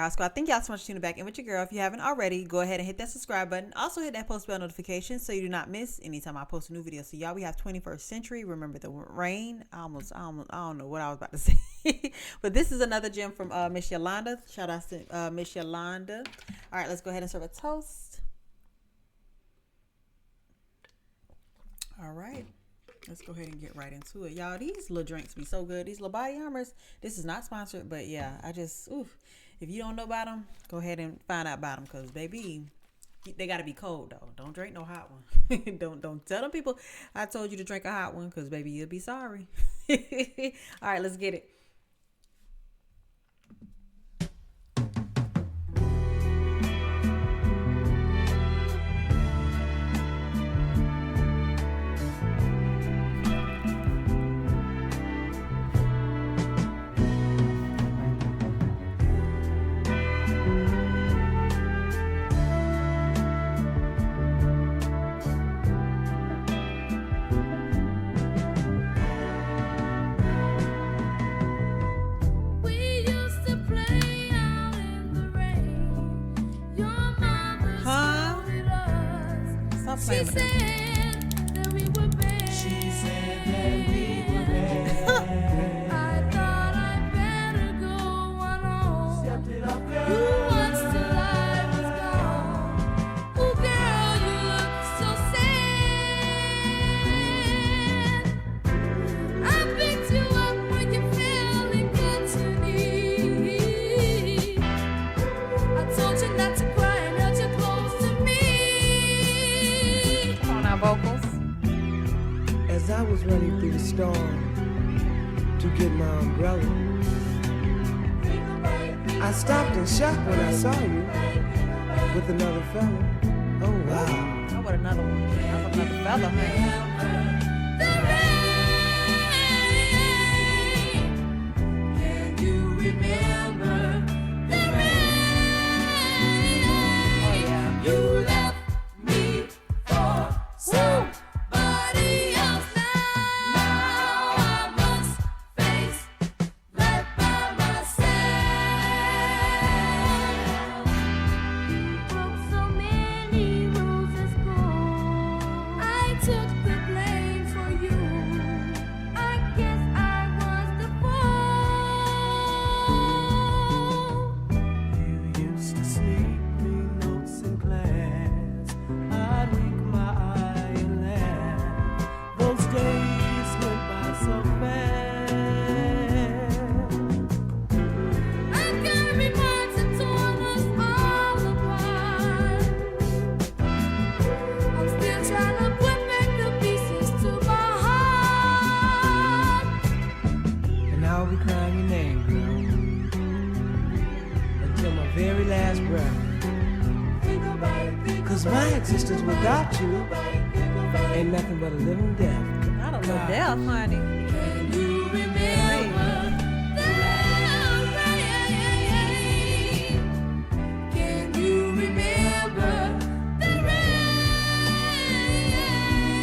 God Squad. Thank y'all so much for tuning back in with your girl. If you haven't already, go ahead and hit that subscribe button. Also hit that post bell notification so you do not miss anytime I post a new video. So y'all, we have 21st century. Remember the rain. I don't know what I was about to say. But this is another gem from Miss Yolanda. Shout out to Miss Yolanda. All right, let's go ahead and serve a toast. All right. Let's go ahead and get right into it. Y'all, these little drinks be so good. These little body armors. This is not sponsored, but yeah, if you don't know about them, go ahead and find out about them because, baby, they got to be cold, though. Don't drink no hot one. don't tell them people I told you to drink a hot one because, baby, you'll be sorry. All right, let's get it. She said that we were bad. She said that we were bad. I thought I'd better go on home. Stepped it up, girl. Who wants to lie was gone? Oh, girl, you look so sad. I picked you up when you feeling good to me. I told you not to cry and held you close to me. Vocals. As I was running through the storm to get my umbrella, I stopped in shock when I saw you with another fella. Oh wow. I want another one. That's another fella, man. Can you remember the rain? Oh yeah. You left me for somebody else. Now I must face life by myself. You broke so many rules at school. I took the blame for you. I guess I was the fool. You used to sneak me notes in class. I'd wink my eye and laugh. Those days went by so fast. I carry marks that torn us all apart. I'm still trying to put back the pieces to my heart. And I'll be crying your name, girl, until my very last breath. Cause my existence without you ain't nothing but a living death. Not a little death, honey. Can you remember the rain? Can you remember the rain?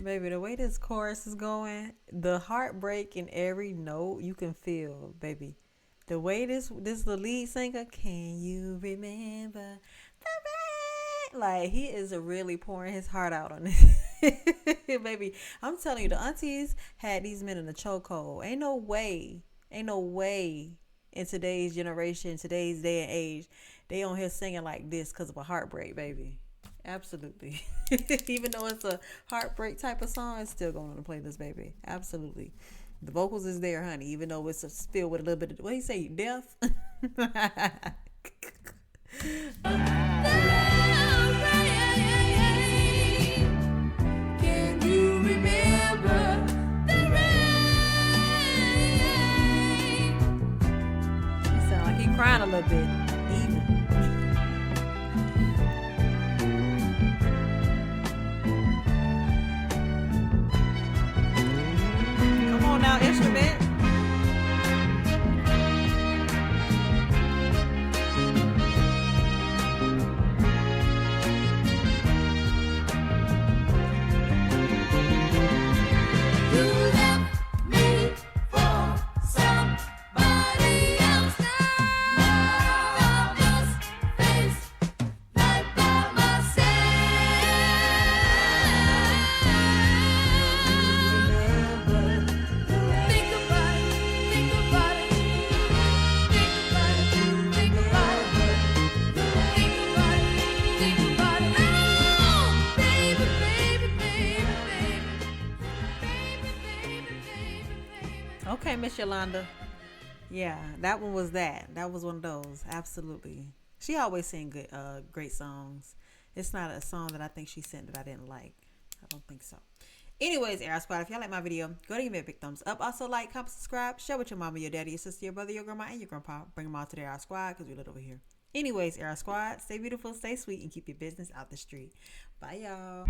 Baby, the way this chorus is going, the heartbreak in every note you can feel, baby. The way this the lead singer, can you remember the rain? Like, he is really pouring his heart out on this. Baby, I'm telling you, the aunties had these men in a chokehold. Ain't no way in today's generation, today's day and age, they on here singing like this because of a heartbreak, baby. Absolutely. Even though it's a heartbreak type of song, it's still going on the playlist, baby. Absolutely. The vocals is there, honey, even though it's filled with a little bit of, what do you say, death? Can you remember the rain? He sound like he crying a little bit, even. Come on now, instrument. You left me for somebody else. Now Okay, Miss Yolanda. Yeah, that one was that. That was one of those. Absolutely. She always sing good, great songs. It's not a song that I think she sent that I didn't like. I don't think so. Anyways, Air Squad, if y'all like my video, go ahead and give me a big thumbs up. Also, like, comment, subscribe, share with your mama, your daddy, your sister, your brother, your grandma, and your grandpa. Bring them all to the Air Squad because we live over here. Anyways, Air Squad, stay beautiful, stay sweet, and keep your business out the street. Bye, y'all.